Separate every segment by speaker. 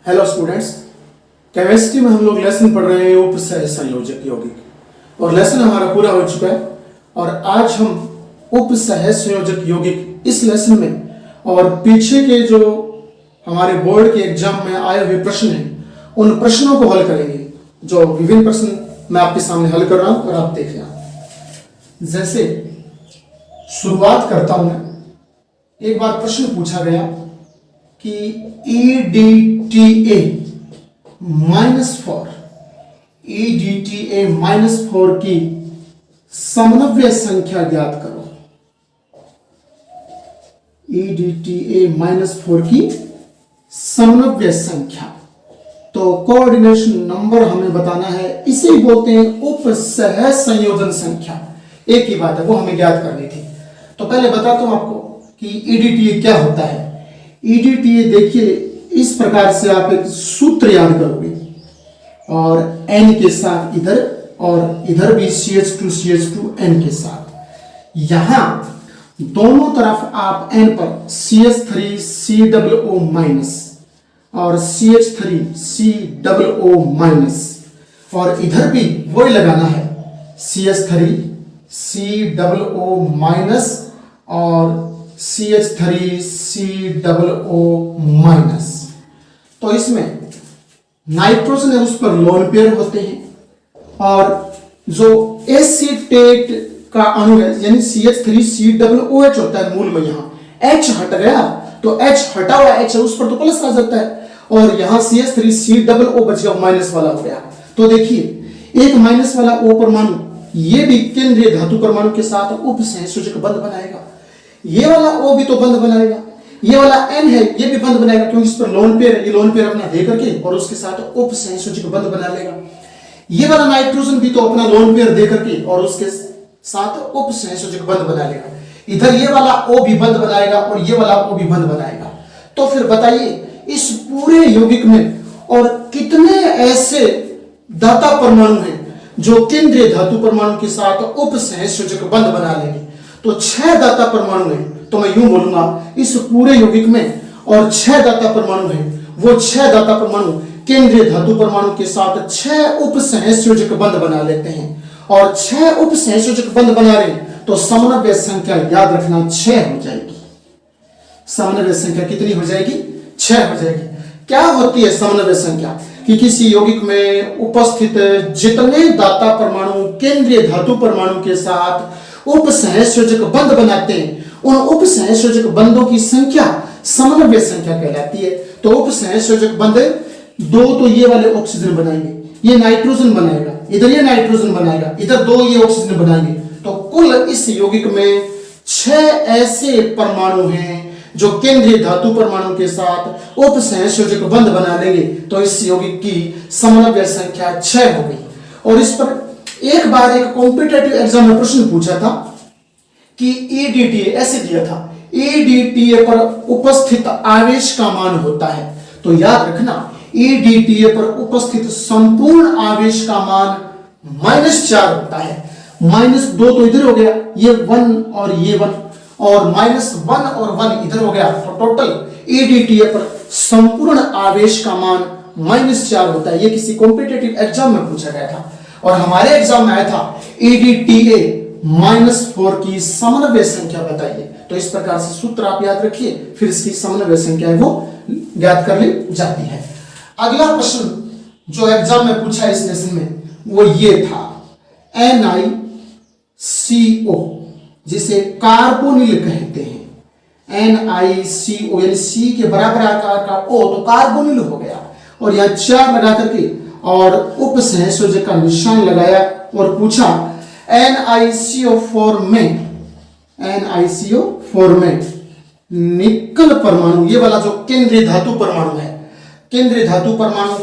Speaker 1: Hello students, chemistry में हम लोग लेसन पढ़ रहे हैं उपसह संयोजक यौगिक और लेसन हमारा पूरा हो चुका है। और आज हम उपसह संयोजक यौगिक इस लेसन में और पीछे के जो हमारे बोर्ड के एग्जाम में आए हुए प्रश्न हैं उन प्रश्नों को हल करेंगे। जो विभिन्न प्रश्न मैं आपके सामने हल कर रहा हूं और आप देख रहे हैं। जैसे शुरुआत करता हूं मैं, एक बार प्रश्न पूछा गया कि EDTA -4 की समनव्य संख्या ज्ञात करो। EDTA -4 की समनव्य संख्या, तो कोऑर्डिनेशन नंबर हमें बताना है। इसे ही बोलते हैं उपसह संयोजन संख्या। एक ही बात है, वो हमें ज्ञात करनी थी। तो पहले बताता हूं आपको कि EDTA क्या होता है। EDTA देखिए, इस प्रकार से आप एक सूत्र याद करोगे और N के साथ इधर और इधर भी CH2 N के साथ। यहां दोनों तरफ आप N पर CH3 COO माइनस और CH3 COO माइनस, और इधर भी वही लगाना है CH3 COO माइनस और CH3 COO माइनस। तो इसमें नाइट्रोजन है उस पर लोन पेयर होते हैं और जो एसीटेट का अणु है यानी CH3 COOH होता है मूल में। यहां H हट गया तो H हटा हुआ H है उस पर तो प्लस आ जाता है और यहां CH3 COO बच गया, माइनस वाला हो गया। तो देखिए एक माइनस वाला O परमाणु ये भी केंद्रीय धातु परमाणु के साथ उपसहसंयोजक बंध बनाएगा। ये वाला O भी तो बंध बनाएगा, ये वाला N है ये भी बंध बनाएगा क्योंकि इस पर लोन पेयर है। ये लोन पेयर अपना दे करके और उसके साथ उपसहसंयोजक बंध बना लेगा। ये वाला नाइट्रोजन भी तो अपना लोन पेयर दे करके और उसके साथ उपसहसंयोजक बंध बना लेगा। इधर ये वाला O भी बंध बनाएगा और ये वाला O भी बंध बनाएगा। तो फिर बताइए इस पूरे यौगिक में और कितने ऐसे दाता परमाणु हैं जो केंद्रीय धातु परमाणु के साथ उपसहसंयोजक बंध बना लेंगे। तो 6 दाता परमाणु हैं। तो मैं यूं बोलूंगा इस पूरे यौगिक में और 6 दाता परमाणु हैं। वो 6 दाता परमाणु केंद्रीय धातु परमाणु के साथ 6 उपसहसंयोजक बंध बना लेते हैं और 6 उपसहसंयोजक बंध बना रहे हैं तो समन्वय संख्या याद रखना 6 हो जाएगी। समन्वय संख्या कितनी हो जाएगी? 6 हो जाएगी। क्या होती है समन्वय संख्या? कि किसी यौगिक में उपस्थित जितने दाता परमाणु केंद्रीय धातु परमाणु के साथ उपसहसंयोजक बंध बनाते हैं उन उपसहसंयोजक बंधों की संख्या समन्वय संख्या कहलाती है। तो उपसहसंयोजक बंध 2 तो ये वाले ऑक्सीजन बनाएंगे, ये नाइट्रोजन बनाएगा, इधर ये नाइट्रोजन बनाएगा, इधर 2 ये ऑक्सीजन बनाएंगे। तो कुल इस यौगिक में 6 ऐसे परमाणु हैं जो केंद्रीय धातु परमाणु के साथ उपसहसंयोजक बंध बना लेंगे। तो इस यौगिक की समन्वय संख्या 6 हो गई। और इस पर एक बार एक कॉम्पिटिटिव एग्जाम में प्रश्न पूछा था कि EDTA ऐसे दिया था, EDTA पर उपस्थित आवेश का मान होता है। तो याद रखना EDTA पर उपस्थित संपूर्ण आवेश का मान -4 होता है। -2 तो इधर हो गया, ये 1 और ये 1 और -1 और 1 इधर हो गया। तो टोटल EDTA पर संपूर्ण आवेश का मान -4 होता है। ये किसी कॉम्पिटिटिव एग्जाम में पूछा गया था और हमारे एग्जाम में आया था EDTA -4 की समन्वय संख्या बताइए। तो इस प्रकार से सूत्र आप याद रखिए, फिर इसकी समन्वय संख्या है वो ज्ञात कर ली जाती है। अगला प्रश्न जो एग्जाम में पूछा इस लेसन में वो ये था, NiCO जिसे कार्बोनिल कहते हैं। NiCO यानी C के बराबर आकार का O तो कार्बोनिल हो गया और यहां 4 लगा करके और उपसहसंयोजक का निशान लगाया और पूछा NiCO4 में निकल परमाणु, ये वाला जो केंद्रीय धातु परमाणु है, केंद्रीय धातु परमाणु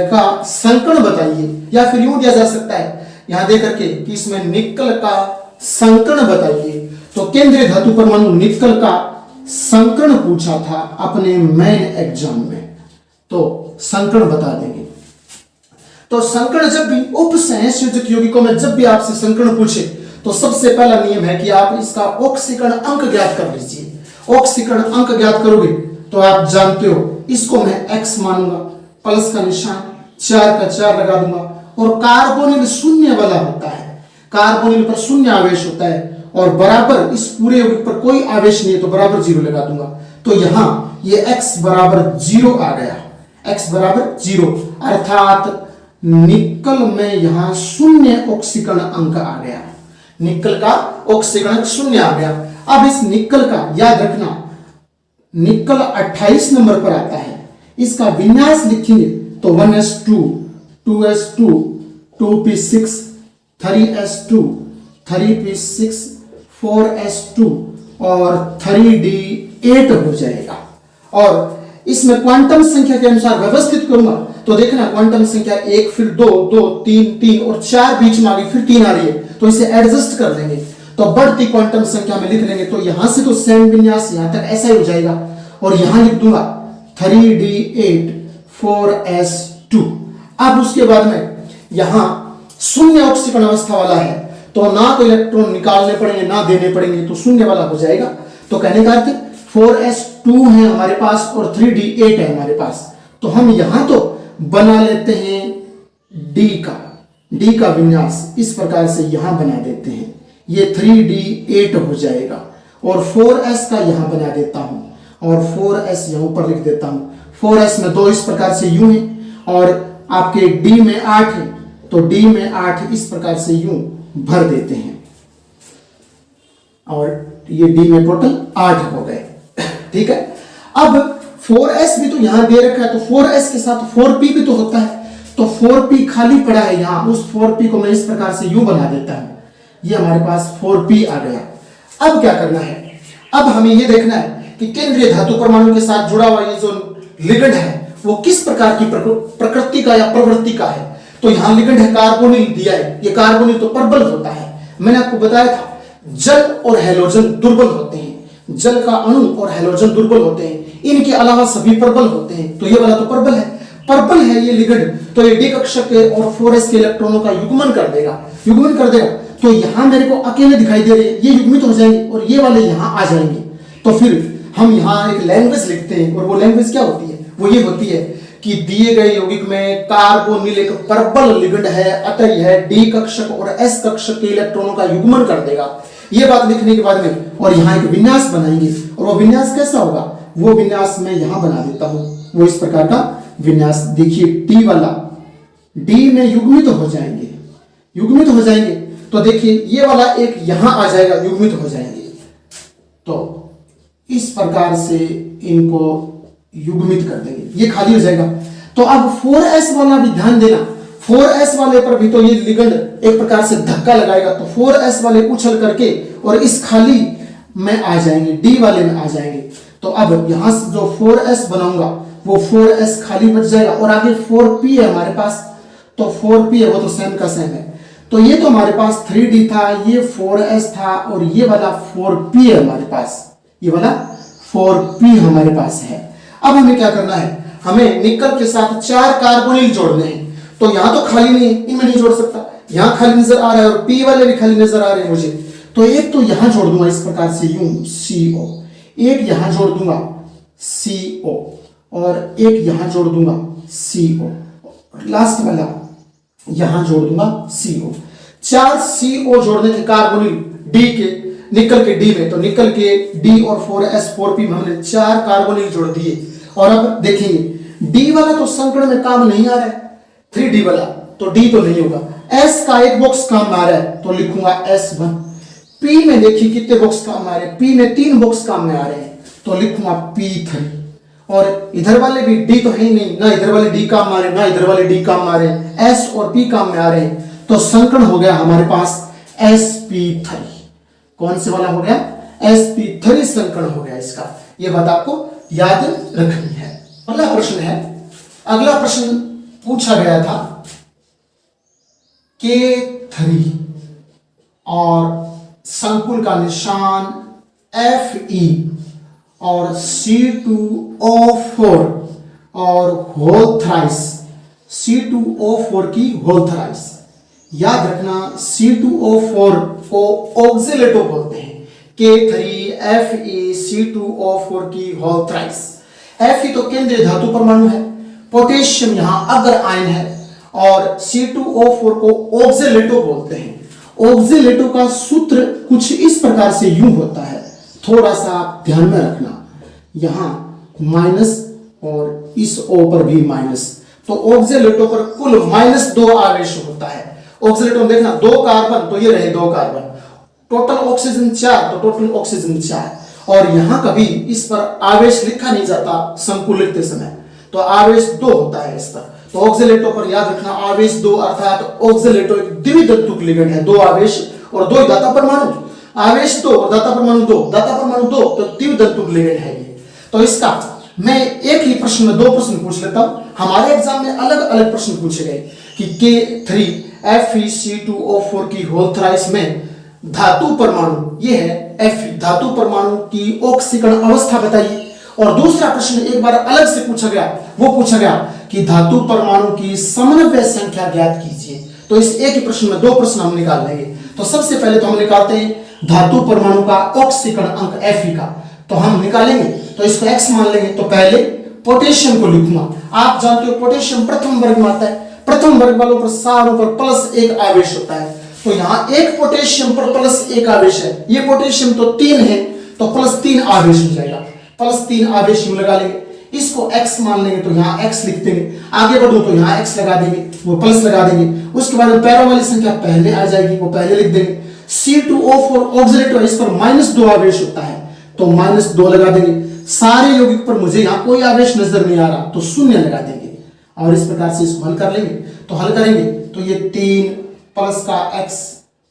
Speaker 1: का संकर्ण बताइए। या फिर यूं दिया जा सकता है यहां दे करके कि इसमें निकल का संकर्ण बताइए। तो केंद्रीय धातु परमाणु निकल का संकर्ण पूछा था अपने मेन एग्जाम में, तो संकर्ण बता देंगे। तो संकर्ण जब भी उपसहसंयोजक यौगिकों में जब भी आपसे संकर्ण पूछे तो सबसे पहला नियम है कि आप इसका ऑक्सीकरण अंक ज्ञात कर लीजिए। ऑक्सीकरण अंक ज्ञात करोगे तो आप जानते हो इसको मैं x मानूंगा, प्लस का निशान 4 का 4 लगा दूंगा। और कार्बोनिल शून्य वाला होता है, कार्बोनिल पर शून्य आवेश होता है और बराबर इस पूरे यौगिक पर कोई आवेश नहीं है तो बराबर 0 लगा दूंगा। तो यहां ये x बराबर 0 आ गया, x बराबर 0 अर्थात निकल में यहां शून्य ऑक्सीकरण अंक आ गया, निकल का ऑक्सीकरण शून्य आ गया। अब इस निकल का याद रखना, निकल 28 नंबर पर आता है, इसका विन्यास लिखेंगे तो 1s2 2s2 2p6 3s2 3p6 4s2 और 3d8 हो जाएगा। और इसमें क्वांटम संख्या के अनुसार व्यवस्थित करूंगा तो देखना क्वांटम संख्या 1 फिर 2 2 3 3 और 4 बीच में आ गई, फिर 3 आ रही है तो इसे एडजस्ट कर लेंगे तो बढ़ती क्वांटम संख्या में लिख लेंगे। तो यहां से तो सेम विन्यास यहां तक ऐसा ही हो जाएगा और यहां लिख दूंगा 3d8 4s2। अब उसके बाद में यहां शून्य ऑक्सीकरण अवस्था वाला है तो ना तो इलेक्ट्रॉन निकालने पड़ेंगे ना देने पड़ेंगे, तो शून्य वाला हो जाएगा। तो कहने का अर्थ 4s2 है हमारे पास और 3d8 है हमारे पास, तो हम यहां तो बना लेते हैं डी का विन्यास इस प्रकार से यहां बना देते हैं, ये 3d8 हो जाएगा। और 4s का यहां बना देता हूं और 4s यहां ऊपर लिख देता हूं। 4s में 2 इस प्रकार से यूं है और आपके d में 8 है तो d में 8 इस प्रकार से यूं भर देते हैं और ये d में टोटल 8 हो गए। ठीक है, अब 4s भी तो यहां दे रखा है तो 4s के साथ 4p भी तो होता है, तो 4p खाली पड़ा है यहां, उस 4p को मैं इस प्रकार से यूं बना देता हूं, ये हमारे पास 4p आ गया। अब क्या करना है, अब हमें ये देखना है कि केंद्रीय धातु परमाणु के साथ जुड़ा हुआ ये जो लिगेंड है वो किस प्रकार की प्रकृति का या प्रवृत्ति का है। तो यहां लिगेंड है कार्बोनिल दिया है, ये कार्बोनिल तो प्रबल होता है, मैंने आपको बताया था जल और हैलोजन दुर्बल होते हैं, जल का अणु और हैलोजन दुर्बल होते हैं, इनके अलावा सभी प्रबल होते हैं। तो ये वाला तो प्रबल है ये लिगेंड, तो ये डी कक्षक के और 4s के इलेक्ट्रॉनों का युग्मन कर देगा, तो यहां मेरे को अकेले दिखाई दे रहे हैं, ये युग्मित हो जाएंगे और ये वाले यहां आ जाएंगे। तो फिर हम यहां एक लैंग्वेज लिखते हैं और वो लैंग्वेज क्या होती है, वो ये होती है कि दिए गए यौगिक में कार्बोनिल एक प्रबल लिगेंड है, अतः यह डी कक्षक और एस कक्षक के इलेक्ट्रॉनों का युग्मन कर देगा। ये बात लिखने के बाद में और यहां एक विन्यास बनाएंगे और वो विन्यास कैसा होगा, वो विन्यास मैं यहां बना देता हूं, वो इस प्रकार का विन्यास देखिए टी वाला डी में युग्मित हो जाएंगे, तो देखिए ये वाला एक यहां आ जाएगा, युग्मित हो जाएंगे। तो इस प्रकार से इनको युग्मित कर देंगे, ये खाली हो जाएगा। तो अब 4s वाला भी ध्यान देना, 4s वाले पर भी तो ये लिगेंड एक प्रकार से धक्का लगाएगा, तो 4s वाले उछल करके और इस खाली में आ जाएंगे, डी वाले में आ जाएंगे। तो अब यहां से जो 4s बनाऊंगा वो 4s खाली बच जाएगा और आगे 4p है हमारे पास, तो 4p है वो तो सेम का सेम है। तो ये तो हमारे पास 3d था, ये 4s था और ये वाला 4p है हमारे पास, ये वाला 4p हमारे पास है। अब हमें क्या करना है, हमें निकल के साथ 4 कार्बोनिल जोड़ने हैं। तो यहां तो खाली नहीं है, इनमें नहीं जोड़ सकता, यहां खाली नजर आ रहा है और p वाले भी खाली नजर आ रहे हैं मुझे, तो एक तो यहां जोड़ दूंगा इस प्रकार से यूं CO, एक यहां जोड़ दूंगा CO और एक यहां जोड़ दूंगा CO और लास्ट वाला यहां जोड़ दूंगा CO। 4 CO जोड़ने के कार्बोनिल D के निकल के D में, तो निकल के D और 4s 4p में हमने 4 कार्बोनिल जोड़ दिए। और अब देखेंगे D वाला तो संकरण में काम नहीं आ रहा है, 3D वाला तो D तो नहीं होगा, S का एक बॉक्स काम में आ रहा है तो लिखूंगा S1। P में देखिए कितने बॉक्स काम में आ रहे हैं, P में 3 बॉक्स काम में आ रहे हैं तो लिखूंगा P3। और इधर वाले भी D तो है ही नहीं, ना इधर वाले D काम में आ रहे हैं ना इधर वाले D काम में आ रहे हैं, S और P काम में आ रहे हैं, तो संकरण हो गया हमारे पास sp3। कौन से वाला हो गया, sp3 संकरण हो गया इसका, ये बात आपको याद रखनी है। अगला प्रश्न है, अगला प्रश्न पूछा गया था K3 और संकुल का निशान Fe और C2O4 और होल थ्राइस, C2O4 की होल थ्राइस। याद रखना C2O4 को ऑक्सिलेटो बोलते हैं, K3 Fe C2O4 की होल थ्राइस। Fe तो केंद्रीय धातु परमाणु है, पोटेशियम यहाँ अग्र आयन है, और C2O4 को ऑक्जेलेटो बोलते हैं। ऑक्जेलेटो का सूत्र कुछ इस प्रकार से यूं होता है, थोड़ा सा आप ध्यान में रखना, यहां माइनस और इस O पर भी माइनस, तो ऑक्जेलेटो पर कुल -2 आवेश होता है। ऑक्जेलेटो में देखना 2 कार्बन, तो ये रहे 2 कार्बन, टोटल ऑक्सीजन 4, तो टोटल ऑक्सीजन 4, और यहां कभी इस पर आवेश लिखा नहीं जाता संकुल लिखते समय, तो आवेश 2 होता है इस पर। तो ऑक्जेलेटो पर याद रखना आवेश 2, अर्थात ऑक्जेलेटो एक द्विधात्विक लिगेंड है, 2 आवेश और 2 दाता परमाणु, आवेश 2 और दाता परमाणु 2, दाता परमाणु 2, तो द्विधात्विक लिगेंड है ये। तो इसका मैं एक ही प्रश्न में 2 प्रश्न पूछ लेता हूं, हमारे एग्जाम में अलग अलग प्रश्न पूछे गए कि K3FeC2O4 की होल थ्राइस में धातु परमाणु, ये है Fe, धातु परमाणु की ऑक्सीकरण अवस्था बताइए। और दूसरा प्रश्न एक बार अलग से पूछा गया, वो पूछा गया कि धातु परमाणु की समन्वय संख्या ज्ञात कीजिए। तो इस एक ही प्रश्न में 2 प्रश्न हम निकाल लेंगे। तो सबसे पहले तो हम निकालते हैं धातु परमाणु का ऑक्सीकरण अंक Fe का, तो हम निकालेंगे, तो इसको x मान लेंगे। तो पहले पोटेशियम को लिखूंगा, आप जानते हो पोटेशियम प्रथम वर्ग में आता है, प्रथम वर्ग वालों पर सारों पर +1 आवेश होता है, तो यहाँ एक पोटेशियम पर +1 आवेश है, ये पोटेशियम तो 3 है, तो +3 आवेश हो जाएगा, +3 आवेश यूं लगा लेंगे, इसको x मान लेंगे, तो यहाँ x लिख देंगे, आगे बढ़ो तो यहाँ x लगा देंगे, वो प्लस लगा देंगे, उसके बाद पैरों वाली संख्या पहले आ जाएगी, वो पहले लिख देंगे। C2O4 ऑक्सीलेटो, इस पर -2 आवेश होता है, तो -2 लगा देंगे। सारे यौगिक पर मुझे यहाँ कोई आवेश नजर नहीं आ रहा, तो 0 लगा देंगे, और इस प्रकार से इसको हल कर लेंगे। तो हल करेंगे तो ये 3 प्लस का x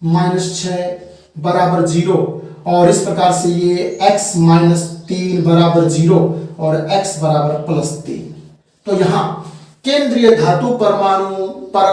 Speaker 1: -6 बराबर 0, और इस प्रकार से ये x -3 बराबर 0 और x बराबर +3। तो यहाँ केंद्रीय धातु परमाणु पर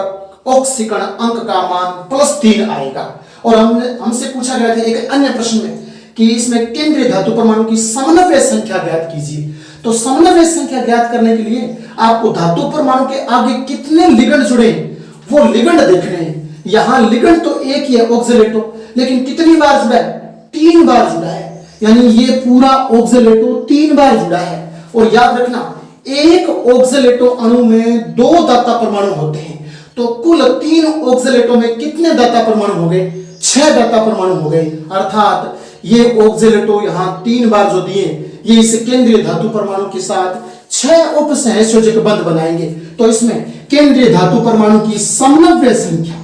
Speaker 1: ऑक्सीकरण अंक का मान +3 आएगा। और हमसे पूछा गया था एक अन्य प्रश्न में कि इसमें केंद्रीय धातु परमाणु की समन्वय संख्या ज्ञात कीजिए। तो समन्वय संख्या ज्ञात करने के लिए आपको धातु परमाणु के आगे कितने लिगेंड जुड़े वो लिगेंड देखने हैं। यहाँ लिगेंड तो एक ही है ऑक्सीलेटो, लेकिन कितनी बार जुड़ा है? 3 बार जुड़ा है, यानी ये पूरा ऑक्सीलेटो 3 बार जुड़ा है। और याद रखना एक ऑक्सीलेटो अणु में 2 दाता परमाणु होते हैं, तो कुल 3 ऑक्सीलेटो में कितने दाता परमाणु हो गए? 6 दाता परमाणु हो गए। अर्थात ये ऑक्सीलेटो यहाँ 3 बार जो दिए, ये इस केंद्रीय धातु परमाणु के साथ 6 उपसहसंयोजक बंध बनाएंगे। तो इसमें केंद्रीय धातु परमाणु की समन्वय संख्या,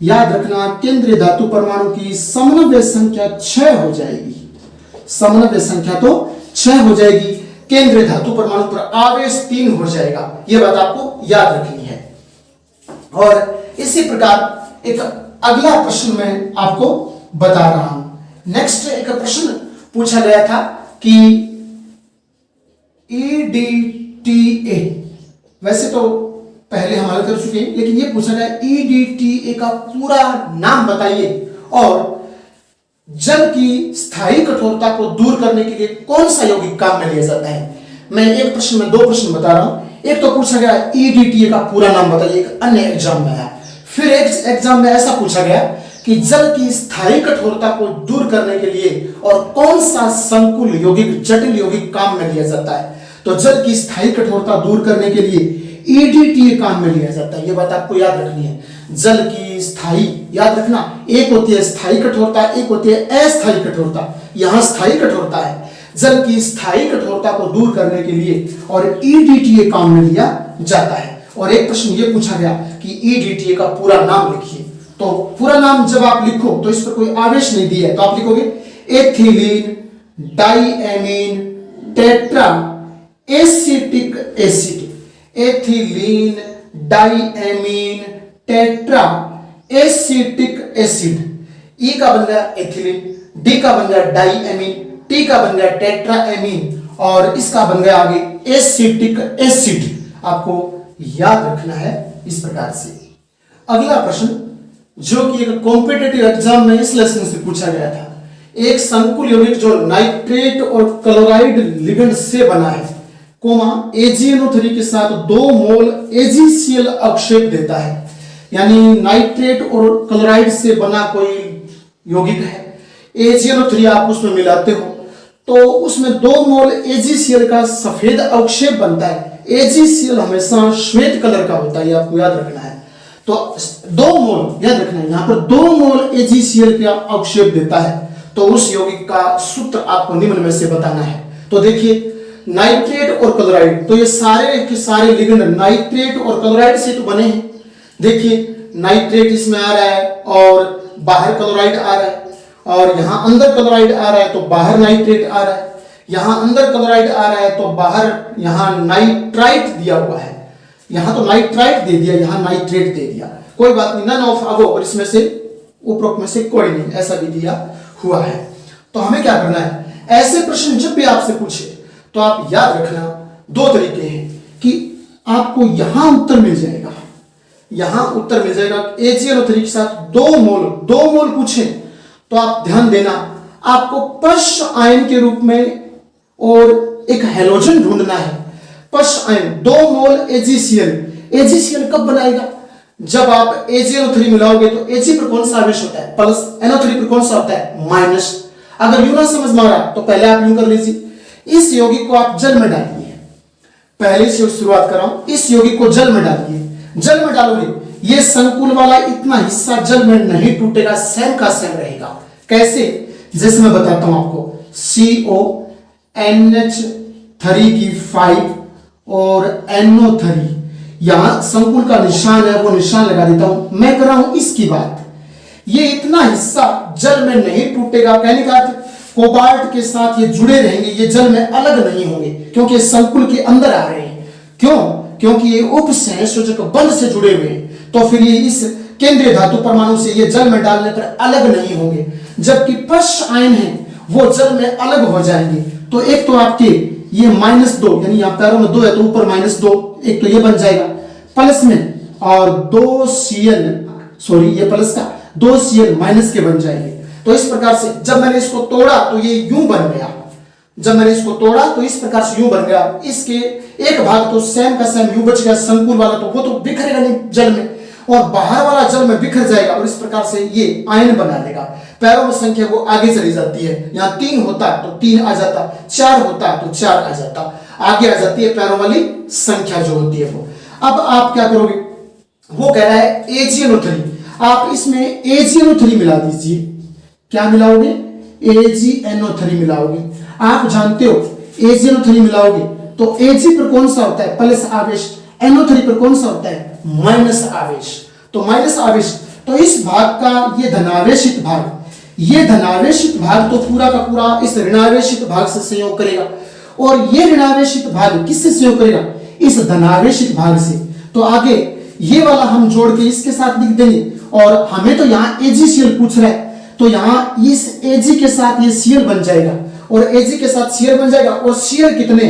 Speaker 1: याद रखना केंद्रीय धातु परमाणु की समन्वय संख्या 6 हो जाएगी। समन्वय संख्या तो 6 हो जाएगी, केंद्रीय धातु परमाणु पर आवेश 3 हो जाएगा, यह बात आपको याद रखनी है। और इसी प्रकार एक अगला प्रश्न मैं आपको बता रहा हूं। नेक्स्ट एक प्रश्न पूछा गया था कि EDTA, वैसे तो पहले हम हल कर चुके हैं, लेकिन ये पूछा गया EDTA का पूरा नाम बताइए, और जल की स्थायी कठोरता को दूर करने के लिए कौन सा यौगिक काम में लिया जाता है। मैं एक प्रश्न में 2 प्रश्न बता रहा हूं। एक तो पूछा गया EDTA का पूरा नाम बताइए, एक अन्य एग्जाम में आया। फिर एक एग्जाम में ऐसा पूछा गया कि जल की स्थायी कठोरता को दूर करने के लिए और कौन सा संकुल यौगिक, जटिल यौगिक काम में लिया जाता है। तो जल की स्थायी कठोरता दूर करने के लिए EDTA काम में लिया जाता है, यह बात आपको याद रखनी है। जल की स्थायी, याद रखना, एक होती है स्थायी कठोरता, एक होती है अस्थायी कठोरता। यहां स्थायी कठोरता है, जल की स्थायी कठोरता को दूर करने के लिए और EDTA काम में लिया जाता है। और एक प्रश्न ये पूछा गया कि EDTA का पूरा नाम लिखिए। तो पूरा नाम जब आप लिखो तो इस पर कोई आवेश नहीं दिया है, तो आप लिखोगे ethylene diamine tetra acetic acid. Ethylene diamine tetra acetic acid. E का बन गया एथिलीन, डी का बन गया डाइएमीन, टी का बन गया टेट्राएमीन, और इसका बन गया आगे एसिटिक एसिड। आपको याद रखना है इस प्रकार से। अगला प्रश्न जो कि एक कॉम्पिटिटिव एग्जाम में इस लेसन से पूछा गया था, एक संकुल यौगिक जो नाइट्रेट और क्लोराइड लिगेंड से बना है, कोमा AgNO3 के साथ 2 मोल AgCl अवक्षेप देता है, यानी नाइट्रेट और क्लोराइड से बना कोई यौगिक है, AgNO3 आप उसमें मिलाते हो तो उसमें 2 मोल AgCl का सफेद अवक्षेप बनता है। AgCl हमेशा श्वेत कलर का होता है, ये आपको याद रखना है। तो 2 मोल याद रखना है, यहां पर 2 मोल AgCl का अवक्षेप देता है। तो उस यौगिक का सूत्र आपको निम्न में से बताना है। तो देखिए नाइट्रेट और क्लोराइड, तो ये सारे के सारे लिगेंड नाइट्रेट और क्लोराइड से तो बने हैं। देखिए नाइट्रेट इसमें आ रहा है और बाहर क्लोराइड आ रहा है, और यहां अंदर क्लोराइड आ रहा है तो बाहर नाइट्रेट आ रहा है, यहां अंदर क्लोराइड आ रहा है तो बाहर यहां नाइट्राइट दिया हुआ है। यहां तो नाइट्राइट दे दिया, यहां नाइट्रेट दे दिया, कोई बात नहीं, नन ऑफ अबव, और इसमें से उपरोक्त में से कोई नहीं, ऐसा भी दिया हुआ है। तो हमें क्या करना है, ऐसे प्रश्न जब भी आपसे पूछे तो आप याद रखना 2 तरीके हैं कि आपको यहां उत्तर मिल जाएगा, यहां उत्तर मिल जाएगा AgNO3 के साथ 2 मोल पूछे तो आप ध्यान देना, आपको पश आयन के रूप में और एक हैलोजन ढूंढना है। पश आयन 2 मोल AgCl कब बनाएगा, जब आप AgNO3 मिलाओगे तो Ag पर कौन सा आवेश होता है प्लस, NO3 पर कौन सा होता है माइनस। अगर यूं ना समझ में आ रहा तो पहले आप यूं कर लीजिए, इस यौगिक को आप जल में डालिए, पहले से शुरुआत कर रहा हूं, इस यौगिक को जल में डालिए, जल में डालोगे ये संकुल वाला इतना हिस्सा जल में नहीं टूटेगा, सेम का सेम रहेगा। कैसे, जैसे मैं बताता हूं आपको, CONH3 की 5 और NO3, यहां संकुल का निशान है, वो निशान लगा देता हूं। मैं कर रहा हूं इसकी बात, ये इतना हिस्सा जल में नहीं टूटेगा, कहने का अर्थ कोबाल्ट के साथ ये जुड़े रहेंगे, ये जल में अलग नहीं होंगे, क्योंकि संकुल के अंदर आ रहे हैं। क्यों, क्योंकि ये उपसहसयोजक बंध से जुड़े हुए हैं, तो फिर ये इस केंद्रीय धातु परमाणु से ये जल में डालने पर अलग नहीं होंगे, जबकि पश आयन है वो जल में अलग हो जाएंगे। तो एक तो आपके ये -2, यानी यहाँ पैरों में 2 है तो ऊपर -2, एक तो ये बन जाएगा प्लस में, और 2Cl, सॉरी ये प्लस का 2Cl माइनस के बन जाएंगे। तो इस प्रकार से जब मैंने इसको तोड़ा तो ये यूं बन गया, जब मैंने इसको तोड़ा तो इस प्रकार से यूं बन गया। इसके एक भाग तो सेम का सेम यूं बच गया, संकुल वाला तो वो तो बिखरेगा नहीं जल में, और बाहर वाला जल में बिखर जाएगा, और इस प्रकार से ये आयन बना लेगा। पैरों में संख्या वो आगे चली जाती है, यहाँ 3 होता तो 3 आ जाता, 4 होता तो 4 आ जाता, आगे आ जाती है पैरों वाली संख्या जो होती है वो। अब आप क्या करोगे, वो कह रहा है AgNO3, आप इसमें AgNO3 मिला दीजिए। क्या मिलाओगे, AgNO3 मिलाओगे। आप जानते हो AgNO3 मिलाओगे तो Ag पर कौन सा होता है प्लस आवेश, NO3 पर कौन सा होता है माइनस आवेश, तो माइनस आवेश। तो इस भाग का ये धनावेशित भाग, ये धनावेशित भाग तो पूरा का पूरा इस ऋणावेशित भाग से संयोग करेगा, और ये ऋणावेशित भाग किससे संयोग करेगा, इस धनावेशित भाग से। तो आगे ये वाला हम जोड़ के इसके साथ लिख देंगे, और हमें तो यहाँ AgCl पूछ रहा है, तो यहाँ इस Ag के साथ ये Cl बन जाएगा, और Ag के साथ Cl बन जाएगा, और Cl कितने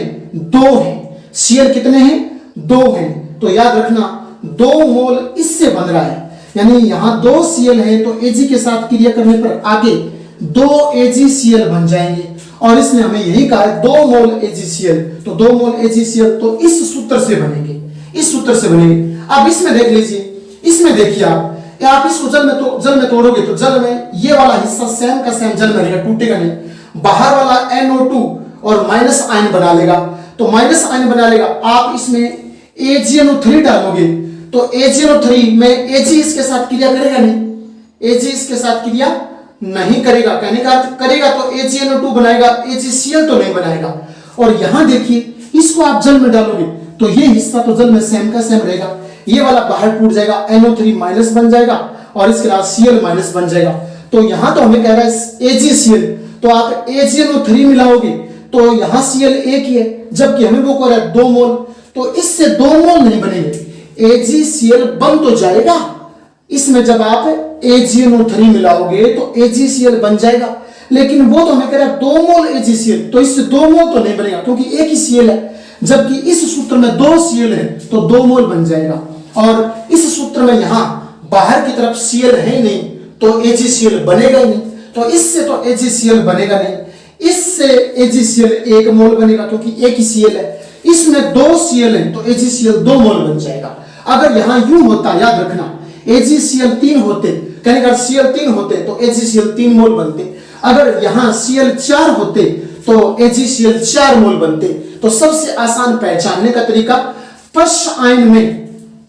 Speaker 1: 2 हैं, Cl कितने हैं 2 हैं। तो याद रखना 2 मोल इससे बन रहा है, यानी यहाँ 2 Cl है तो Ag के साथ क्रिया करने पर आगे 2 AgCl बन जाएंगे, और इसने हमें यही कहा है 2 मोल AgCl, तो 2 मोल AgCl तो इस सूत्र से बनेंगे, इस सूत्र से बनेंगे। अब इसमें देख लीजिए, इसमें देखिए आप इसको जल में तोड़ोगे तो जल में ये वाला हिस्सा सेम का सेम जल में रहेगा, टूटेगा नहीं। बाहर वाला NO2 और माइनस आयन बना लेगा, तो माइनस आयन बना लेगा। आप इसमें AgNO3 डालोगे तो AgNO3 में Ag इसके साथ क्रिया करेगा नहीं, Ag इसके साथ क्रिया नहीं करेगा, कहने का अर्थ करेगा तो AgNO2 बनाएगा, AgCl तो नहीं बनाएगा। और यहां देखिए इसको आप जल में डालोगे तो ये हिस्सा तो जल में सेम का सेम रहेगा, ये वाला बाहर टूट जाएगा, NO3 माइनस बन जाएगा, और इसके अलावा Cl माइनस बन जाएगा। तो यहां तो हमें कह रहा है AgCl, तो आप AgNO3 मिलाओगे तो यहां Cl एक ही है, जबकि हमें वो कह रहा है 2 मोल, तो इससे 2 मोल नहीं बनेंगे, AgCl बन तो जाएगा इसमें, जब आप AgNO3 मिलाओगे तो AgCl बन जाएगा, लेकिन वो तो हमें कह रहा है 2 मोल AgCl, तो इससे 2 मोल तो नहीं बनेगा क्योंकि एक ही Cl है, जबकि इस सूत्र में 2 Cl है तो 2 मोल बन जाएगा। और इस सूत्र में यहां बाहर की तरफ Cl है ही नहीं तो AgCl बनेगा ही नहीं, तो इससे तो AgCl बनेगा नहीं, इससे AgCl 1 मोल बनेगा क्योंकि एक ही Cl है, इसमें 2 Cl है तो AgCl 2 मोल बन जाएगा। अगर यहां यूं होता, याद रखना AgCl 3 होते, कहने का Cl 3 होते तो AgCl 3 मोल बनते, अगर यहां Cl 4 होते तो AgCl 4 मोल बनते। तो सबसे आसान पहचानने का तरीका, पश्च आयन में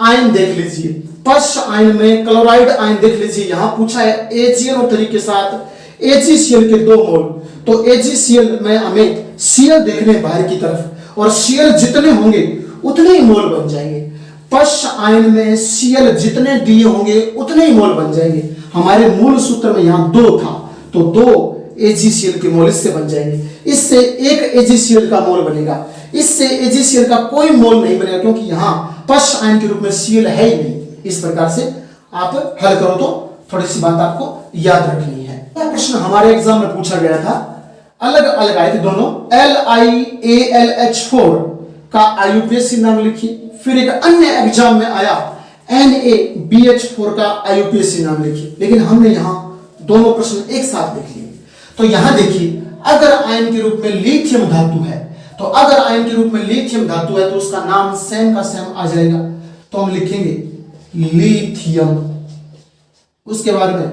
Speaker 1: आयन देख लीजिए, पश्च आयन में क्लोराइड आयन देख लीजिए, यहां पूछा है AgNO3 के साथ AgCl के 2 मोल। तो AgCl में हमें Cl देखने बाहर की तरफ, और Cl जितने होंगे उतने ही मोल बन जाएंगे। पश्च आयन में Cl जितने दिए होंगे उतने ही मोल बन जाएंगे। हमारे मूल सूत्र में यहां 2 था, तो 2 AgCl के मोल इससे बन जाएंगे। इससे 1 AgCl का मोल बनेगा, इससे AgCl का कोई मोल नहीं बनेगा, क्योंकि यहां पश्च आयन के रूप में Cl है ही नहीं। इस प्रकार से आप हल करो तो थोड़ी सी बात आपको याद रखनी है। यह प्रश्न हमारे एग्जाम में पूछा गया था, अलग अलग आए थे दोनों। LiAlH4 का IUPAC नाम लिखिए। फिर एक अन्य एग्जाम में आया NaBH4 का IUPAC नाम लिखिए, लेकिन हमने यहां दोनों प्रश्न एक साथ लिख लिए। तो यहां देखिए, अगर आयन के रूप में लिथियम धातु है, तो अगर आयन के रूप में लिथियम धातु है तो उसका नाम सेम का सेम आ जाएगा। तो हम लिखेंगे लिथियम। उसके बाद में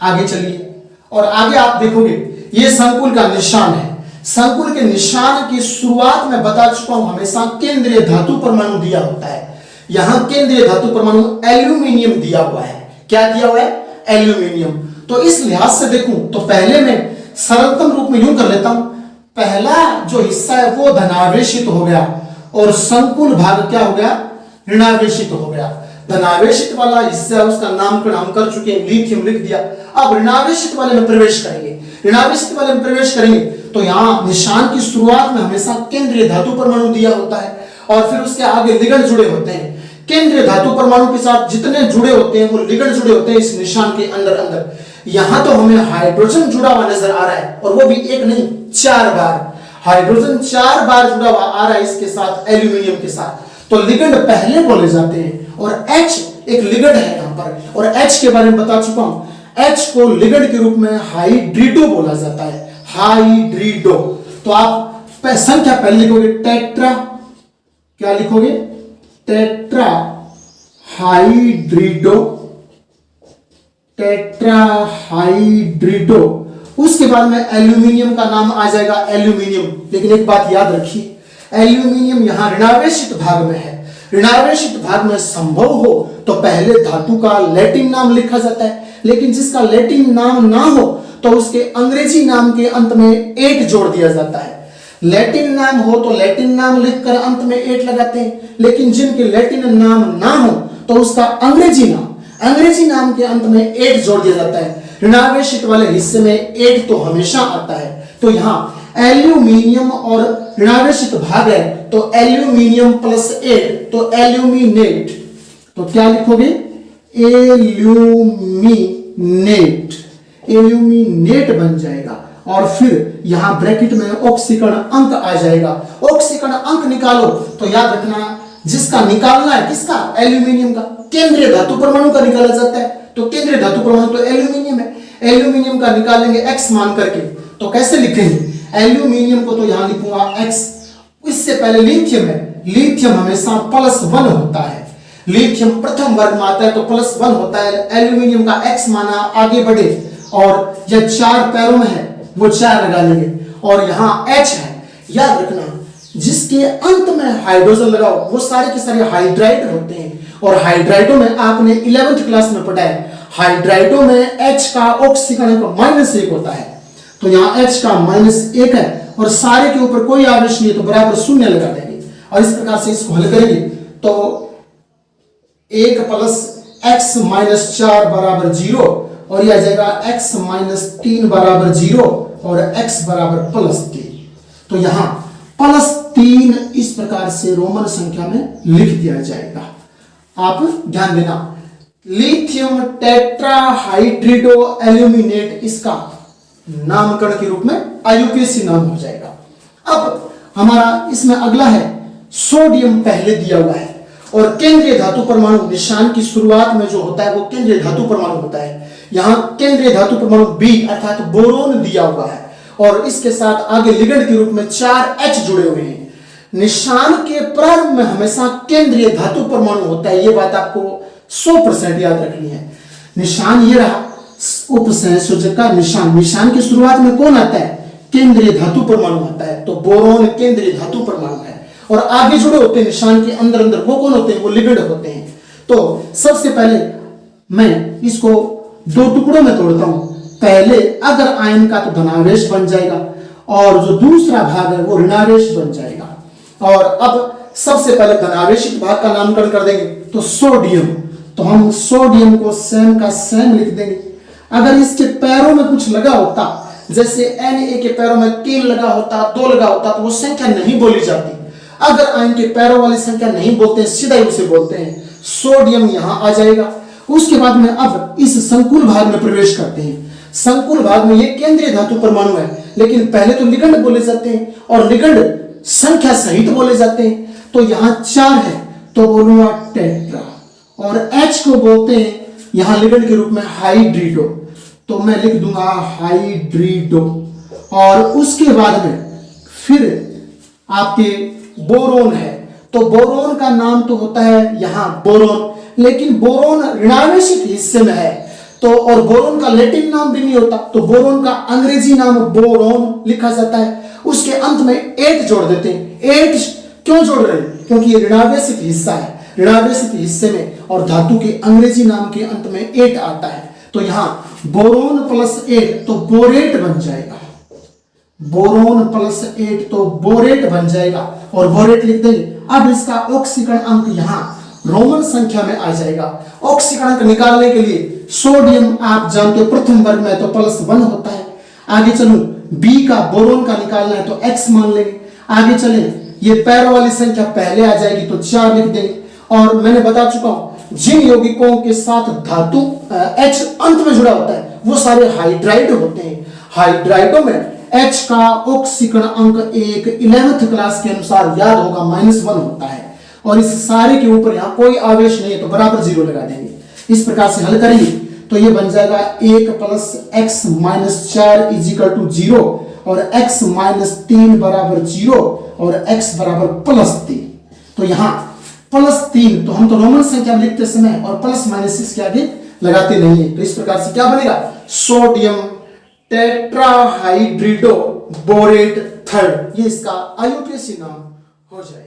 Speaker 1: आगे चलिए, और आगे आप देखोगे ये संकुल का निशान है। संकुल के निशान की शुरुआत में बता चुका हूं, हमेशा केंद्रीय धातु परमाणु दिया होता है। यहां केंद्रीय धातु परमाणु एल्यूमिनियम दिया हुआ है। क्या दिया हुआ है? एल्यूमिनियम। तो इस लिहाज से देखूं तो पहले मैं सरलतम रूप में यूं कर लेता हूं, पहला जो हिस्सा है वो धनावेशित हो गया, और संकुल भाग क्या हो गया? ऋणावेशित हो गया। धनावेशित वाला हिस्सा उसका नामकरण हम कर चुके हैं, लिथियम लिख दिया। अब ऋणावेशित वाले में प्रवेश करेंगे। ऋणावेशित वाले में प्रवेश करेंगे तो यहां निशान की शुरुआत में हमेशा केंद्रीय धातु परमाणु दिया होता है, और फिर उसके आगे लिगेंड जुड़े होते हैं। केंद्रीय धातु परमाणु के साथ जितने जुड़े होते हैं वो लिगेंड जुड़े होते हैं इस निशान के अंदर अंदर। यहां तो हमें हाइड्रोजन जुड़ा हुआ नजर आ रहा है, और वो भी एक नहीं 4 बार। हाइड्रोजन 4 बार जुड़ा हुआ आ रहा है इसके साथ, एल्यूमिनियम के साथ। तो लिगेंड पहले बोले जाते हैं, और H एक लिगेंड है यहां पर, और H के बारे में बता चुका हूं। H को लिगेंड के रूप में हाइड्रिडो बोला जाता है, हाइड्रिडो। तो आप संख्या पहले लिखोगे टेट्रा, क्या लिखोगे? Tetra hydrido, tetra hydrido. उसके बाद में एल्यूमिनियम का नाम आ जाएगा एल्यूमिनियम। लेकिन एक बात याद रखिए, एल्यूमिनियम यहां ऋणावेशित भाग में है। ऋणावेशित भाग में संभव हो तो पहले धातु का लैटिन नाम लिखा जाता है, लेकिन जिसका लैटिन नाम ना हो तो उसके अंग्रेजी नाम के अंत में 8 जोड़ दिया जाता है। लैटिन नाम हो तो लैटिन नाम लिखकर अंत में 8 लगाते हैं, लेकिन जिनके लैटिन नाम ना हो तो उसका अंग्रेजी नाम के अंत में 8 जोड़ दिया जाता है। ऋणावेशित वाले हिस्से में 8 तो हमेशा आता है। तो यहां एल्यूमिनियम और ऋणावेशित भाग है, तो एल्यूमिनियम प्लस 8, तो एल्यूमिनेट। तो क्या लिखोगे? एल्यूमिनेट बन जाएगा। और फिर यहां ब्रैकेट में ऑक्सीकरण अंक आ जाएगा। ऑक्सीकरण अंक निकालो तो याद रखना, जिसका निकालना है किसका? एल्यूमिनियम का। केंद्रीय धातु परमाणु का निकाला जाता है, तो केंद्रीय धातु परमाणु तो एल्यूमिनियम है। एल्यूमिनियम का निकालेंगे x मान करके, तो कैसे लिखेंगे? एल्यूमिनियम को तो यहां लिखूंगा x। इससे पहले लिथियम है, लिथियम हमेशा +1 होता है। लिथियम प्रथम वर्ग में आता है तो +1 होता है। एल्यूमिनियम का x माना, आगे बढ़े, और यह 4 पैरों में है वो 4 लगा लेंगे, और यहां H है। याद रखना, जिसके अंत में हाइड्रोजन लगाओ वो सारे के सारे हाइड्राइड होते हैं, और हाइड्राइडों में आपने 11th क्लास में पढ़ा है, हाइड्राइडों में H का ऑक्सीकरण -1 होता है। तो यहां H का -1 है, और सारे के ऊपर कोई आवेश नहीं है तो बराबर 0 लगा देंगे, और इस प्रकार से इसको हल करेंगे तो 1 + x - 4 = 0, और यह आ जाएगा x - 3 = 0, और x = +3। तो यहां +3 इस प्रकार से रोमन संख्या में लिख दिया जाएगा। आप ध्यान देना, लिथियम टेट्राहाइड्रिडो एल्यूमिनेट इसका नामकरण के रूप में IUPAC नाम हो जाएगा। अब हमारा इसमें अगला है, सोडियम पहले दिया हुआ है, और केंद्रीय धातु परमाणु निशान की शुरुआत में जो होता है वो केंद्रीय धातु परमाणु होता है। यहां केंद्रीय धातु परमाणु B अर्थात बोरोन दिया हुआ है, और इसके साथ आगे लिगेंड के रूप में 4 H जुड़े हुए हैं। निशान के प्रारंभ में हमेशा केंद्रीय धातु परमाणु होता है, यह बात आपको 100% याद रखनी है। निशान ये रहा, उपसंयोजक का निशान। निशान की शुरुआत में कौन आता है? केंद्रीय धातु परमाणु होता है, तो बोरोन केंद्रीय धातु परमाणु है। और आगे जुड़े होते हैं निशान के अंदर अंदर, वो कौन होते हैं? वो लिगेंड होते हैं। तो सबसे पहले मैं इसको दो टुकड़ों में तोड़ता हूं। पहले अगर आयन का तो धनावेश बन जाएगा और जो दूसरा भाग है वो ऋणावेश बन जाएगा। और अब सबसे पहले धनावेशित भाग का नामकरण कर देंगे, तो सोडियम। तो हम सोडियम को सेम का सेम लिख देंगे। अगर इसके पैरों में कुछ लगा होता, जैसे Na के पैरों में 3 लगा होता, 2 लगा होता, तो वो संख्या नहीं बोली जाती। अगर आयन के पैरों वाली संख्या नहीं बोलते हैं, सीधा ही उसे बोलते हैं। सोडियम यहां आ जाएगा। उसके बाद में अब इस संकुल भाग में प्रवेश करते हैं। संकुल भाग में ये केंद्रीय धातु परमाणु है, लेकिन पहले तो लिगंड बोले जाते हैं और लिगंड संख्या सहित बोले जाते हैं। तो यहां 4 है, तो बोलूंगा टेट्रा। और H को बोलते हैं यहां लिगंड के रूप में हाइड्रिडो, तो मैं लिख दूंगा हाइड्रिडो। और उसके बाद में फिर आपके बोरोन है, तो बोरोन का नाम तो होता है यहां बोरोन, लेकिन बोरोन ऋणावेशित हिस्से में है, तो और बोरोन का लैटिन नाम भी नहीं होता, तो बोरोन का अंग्रेजी नाम बोरोन लिखा जाता है। उसके अंत में 8 जोड़ देते हैं। 8 क्यों जोड़ रहे हैं? क्योंकि ये ऋणावेशित हिस्सा है, ऋणावेशित हिस्से में और धातु के अंग्रेजी नाम के अंत में 8 आता है, तो यहां बोरोन प्लस 8 तो बोरेट बन जाएगा। बोरोन प्लस 8 तो बोरेट बन जाएगा और बोरेट लिख देंगे। अब इसका ऑक्सीकरण अंक यहां रोमन संख्या में आ जाएगा। ऑक्सीकरण अंक निकालने के लिए सोडियम आप जानते हो प्रथम वर्ग में तो +1 होता है। आगे चलूं, बी का बोरोन का निकालना है तो x मान लेंगे। आगे चले, ये पैरों वाली संख्या पहले आ जाएगी तो 4 लिख देंगे। और मैंने बता चुका हूं जिन यौगिकों के साथ धातु H अंत में जुड़ा होता है वो सारे हाइड्राइड होते हैं। हाइड्राइडों में H का ऑक्सीकरण अंक एक 11th क्लास के अनुसार याद होगा -1 होता है। और इस सारे के ऊपर यहाँ कोई आवेश नहीं है तो बराबर 0 लगा देंगे। इस प्रकार से हल करेंगे तो ये बन जाएगा 1 + x - 4 = 0 और x - 3 बराबर 0 और x बराबर +3। तो यहाँ +3 तो हम तो रोमन संख्या में लिखते समय और +- इसके आगे लगाते नहीं है। तो इस प्रकार से क्या बनेगा? सोडियम टेट्राहाइड्रिडो बोरेट 3, ये इसका IUPAC नाम हो जाए।